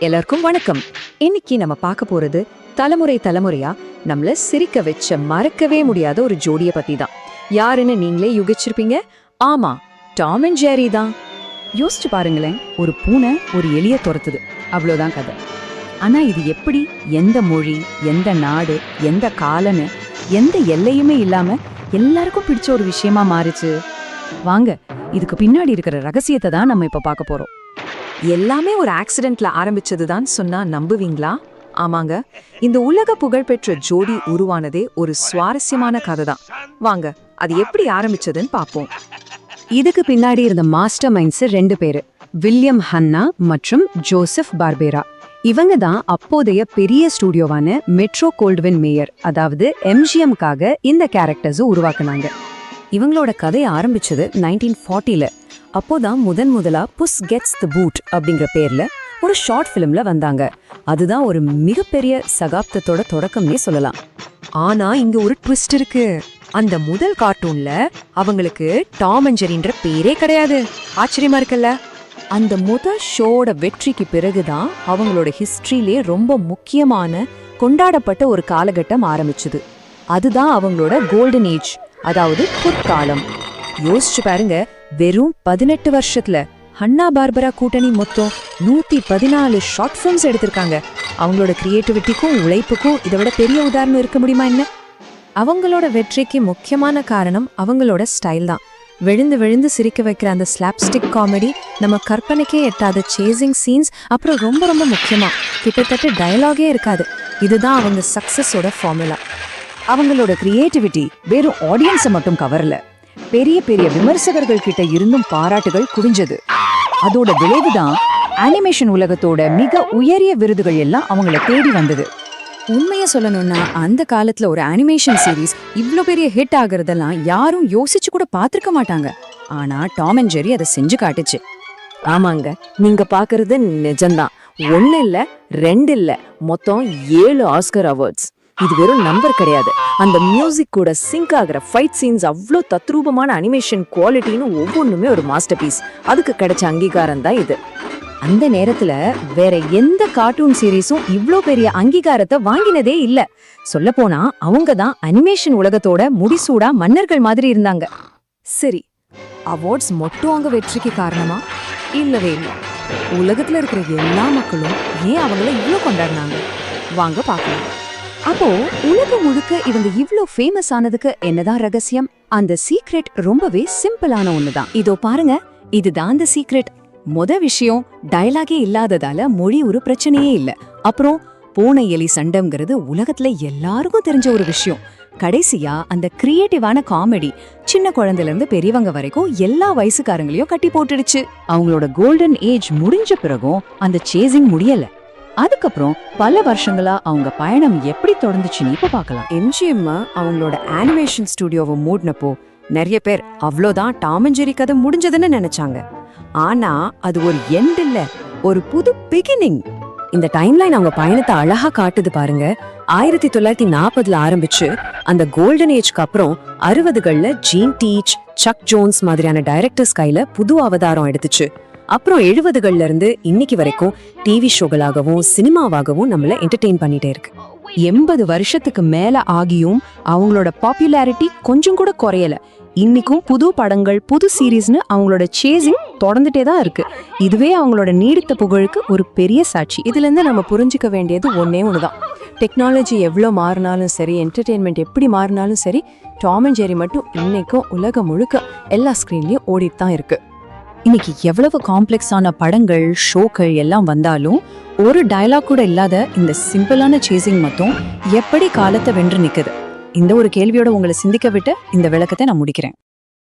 எல்லாருக்கும் வணக்கம். இன்னைக்கு நம்ம பார்க்க போறது தலைமுறை தலைமுறையா நம்மள சிரிக்க வச்ச மறக்கவே முடியாத ஒரு ஜோடியை பத்தி தான். யாருன்னு நீங்களே யூகிச்சிருப்பீங்க. ஆமா, டாம் அண்ட் ஜெர்ரி தான். யோசிச்சு பாருங்களேன், ஒரு பூனை ஒரு எலிய துரத்துது, அவ்வளோதான் கதை. ஆனா இது எப்படி எந்த மொழி, எந்த நாடு, எந்த காலன்னு எந்த எல்லையுமே இல்லாம எல்லாருக்கும் பிடிச்ச ஒரு விஷயமா மாறுச்சு? வாங்க, இதுக்கு பின்னாடி இருக்கிற ரகசியத்தை தான் நம்ம இப்ப பார்க்க போறோம். எல்லாமே ஒரு ஆக்சிடென்ட்ல ஆரம்பிச்சதுதான் சொன்னா நம்புவீங்களா? ஆமாங்க, இந்த உலக புகழ்பெற்ற ஜோடி உருவானதே ஒரு சுவாரஸ்யமான கதை தான். வாங்க, அது எப்படி ஆரம்பிச்சதுன்னு பார்ப்போம். இதுக்கு பின்னாடி இருந்த மாஸ்டர் மைண்ட்ஸ் 2 பேரு, வில்லியம் ஹன்னா மற்றும் ஜோசப் பார்பேரா. இவங்க தான் அப்போதைய பெரிய ஸ்டூடியோவான மெட்ரோ கோல்ட்வின் மேயர், அதாவது MGMக்காக இந்த கேரக்டர்ஸை உருவாக்குனாங்க. இவங்களோட கதையை ஆரம்பிச்சது 1940ல. அப்போதான் முதலா புஸ் கெட்ஸ் தி பூட் அப்படிங்கிற பேர்ல ஒரு ஷார்ட் ஃபிலிம்ல வந்தாங்க. அதுதான் ஒரு மிகப்பெரிய சகாப்தத்தோட தொடக்கம்னே சொல்லலாம். ஆனா இங்க ஒரு ட்விஸ்ட் இருக்கு. அந்த முதல் கார்ட்டூன்ல அவங்களுக்கு டாம் அண்ட் ஜெர்ரின்ற பேரே கிடையாது. ஆச்சரியமா இருக்குல்ல? அந்த முதல் ஷோட வெற்றிக்கு பிறகுதான் அவங்களோட ஹிஸ்டரியிலே ரொம்ப முக்கியமான கொண்டாடப்பட்ட ஒரு காலகட்டம் ஆரம்பிச்சுது. அதுதான் அவங்களோட கோல்டன் ஏஜ், அதாவது பொற்காலம். யோசிச்சு பாருங்க, வெறும் 18 வருஷத்துல ஹன்னா பார்பரா கூட்டணி மொத்தம் 114 ஷார்ட் ஃபிலிம்ஸ் எடுத்திருக்காங்க. அவங்களோட கிரியேட்டிவிட்டிக்கும் உழைப்புக்கும் இதை விட பெரிய உதாரணம் இருக்க முடியுமா என்ன? அவங்களோட வெற்றிக்கு முக்கியமான காரணம் அவங்களோட ஸ்டைல் தான். விழுந்து விழுந்து சிரிக்க வைக்கிற அந்த ஸ்லாப்ஸ்டிக் காமெடி, நம்ம கற்பனைக்கே எட்டாத சேசிங் சீன்ஸ், அப்புறம் ரொம்ப ரொம்ப முக்கியமா கிட்டத்தட்ட டயலாகே இருக்காது. இதுதான் அவங்க சக்சஸோட ஃபார்முலா. அவங்களோட கிரியேட்டிவிட்டி வெறும் ஆடியன்ஸை மட்டும் கவரல, பெரிய பெரிய விமர்சகர்கள் கிட்ட இருந்தும் பாராட்டுகள் குவிஞ்சது. அதோட விளைவுதான் அனிமேஷன் உலகத்தோட மிக உயரிய விருதுகள் எல்லாம் அவங்கள தேடி வந்தது. உண்மையை சொல்லணும்னா, அந்த காலத்துல ஒரு அனிமேஷன் சீரீஸ் இவ்ளோ பெரிய ஹிட் ஆகுறதெல்லாம் யாரும் யோசிச்சு கூட பார்த்திருக்க மாட்டாங்க. ஆனா டாம் அண்ட் ஜெர்ரி அதை செஞ்சு காட்டுச்சு. ஆமாங்க, நீங்க பாக்குறது நிஜம்தான். 1 இல்ல 2 இல்ல, மொத்தம் 7 ஆஸ்கர் அவார்ட்ஸ். இது வெறும் நம்பர் கிடையாது. அந்த மியூசிக் கூட சிங்க் ஆகிற ஃபைட் சீன்ஸ் அவ்வளோ தத்ரூபமான அனிமேஷன் குவாலிட்டின்னு ஒவ்வொன்றுமே ஒரு மாஸ்டர் பீஸ். அதுக்கு கிடைச்ச அங்கீகாரம் தான் இது. அந்த நேரத்துல வேற எந்த கார்ட்டூன் சீரீஸும் இவ்ளோ பெரிய அங்கீகாரத்தை வாங்கினதே இல்ல. சொல்ல போனா அவங்க தான் அனிமேஷன் உலகத்தோட முடிசூடா மன்னர்கள் மாதிரி இருந்தாங்க. சரி, அவார்ட்ஸ் மட்டும் அங்க வெற்றிக்கு காரணமா? இல்லவே இல்லை. உலகத்துல இருக்கிற எல்லா மக்களும் ஏன் அவங்கள இவ்ளோ கொண்டாடினாங்க? வாங்க பார்க்கலாம். அப்போ உலகம் முழுக்க இவங்க இவ்ளோ ஃபேமஸ் ஆனதுக்கு என்னதான் ரகசியம்? அந்த சீக்ரெட் ரொம்பவே சிம்பிளான ஒண்ணுதான். இதோ பாருங்க, இதுதான் அந்த சீக்ரெட். விஷயம், டயலாகே இல்லாததால மொழி ஒரு பிரச்சனையே இல்ல. அப்புறம் பூனை எலி சண்டைங்கிறது உலகத்துல எல்லாருக்கும் தெரிஞ்ச ஒரு விஷயம். கடைசியா அந்த கிரியேட்டிவான காமெடி சின்ன குழந்தைல இருந்து பெரியவங்க வரைக்கும் எல்லா வயசுக்காரங்களையும் கட்டி போட்டுடுச்சு. அவங்களோட கோல்டன் ஏஜ் முடிஞ்ச பிறகும் அந்த சேசிங் முடியல. அதுக்கப்புறம் பல வருஷங்களா அவங்க பயணம் எப்படி தொடர்ந்துச்சுன்னு இப்ப பார்க்கலாம். MGM அவங்களோட அனிமேஷன் ஸ்டுடியோவை மூடினப்போ நிறைய பேர் அவ்வளோதான் டாம் அண்ட் ஜெர்ரி கதை முடிஞ்சதுன்னு நினைச்சாங்க. ஆனா அது ஒரு எண்ட் இல்ல, ஒரு புது பிகினிங். இந்த டைம்லைன் அவங்க பயணத்தை அழகா காட்டுது பாருங்க. 1940ல ஆரம்பிச்சு அந்த கோல்டன் ஏஜ்க்கு அப்புறம் 60கள்ல ஜீன் டீச், சக் ஜோன்ஸ் மாதிரியான டைரக்டர்ஸ் கையில புது அவதாரம் எடுத்துச்சு. அப்புறம் 70கள்ல இருந்து இன்னைக்கு வரைக்கும் டிவி ஷோகளாகவும் சினிமாவாகவும் நம்மள என்டர்டெயின் பண்ணிட்டே இருக்கு. 80 வருஷத்துக்கு மேல ஆகியும் அவங்களோட பாப்புலாரிட்டி கொஞ்சம் கூட குறையல. இன்னைக்கும் புது படங்கள், புது சீரீஸ்னு அவங்களோட சேசிங் தொடர்ந்துட்டே தான் இருக்கு. இதுவே அவங்களோட நீடித்த புகழுக்கு ஒரு பெரிய சாட்சி. இதுல இருந்து நம்ம புரிஞ்சுக்க வேண்டியது ஒன்னே ஒண்ணுதான். டெக்னாலஜி எவ்வளோ மாறினாலும் சரி, என்டர்டெயின்மெண்ட் எப்படி மாறினாலும் சரி, டாம் அண்ட் ஜெர்ரி மட்டும் இன்னைக்கும் உலகம் முழுக்க எல்லா ஸ்கிரீன்லயும் ஓடிட்டு தான் இருக்கு. இன்னைக்கு எவ்வளவு காம்ப்ளெக்ஸான படங்கள், ஷோக்கள் எல்லாம் வந்தாலும் ஒரு டயலாக் கூட இல்லாத இந்த சிம்பிளான சேசிங் மட்டும் எப்படி காலத்தை வென்று நிக்குது? இந்த ஒரு கேள்வியோட உங்களை சிந்திக்க விட்டு இந்த விளக்கத்தை நான் முடிக்கிறேன்.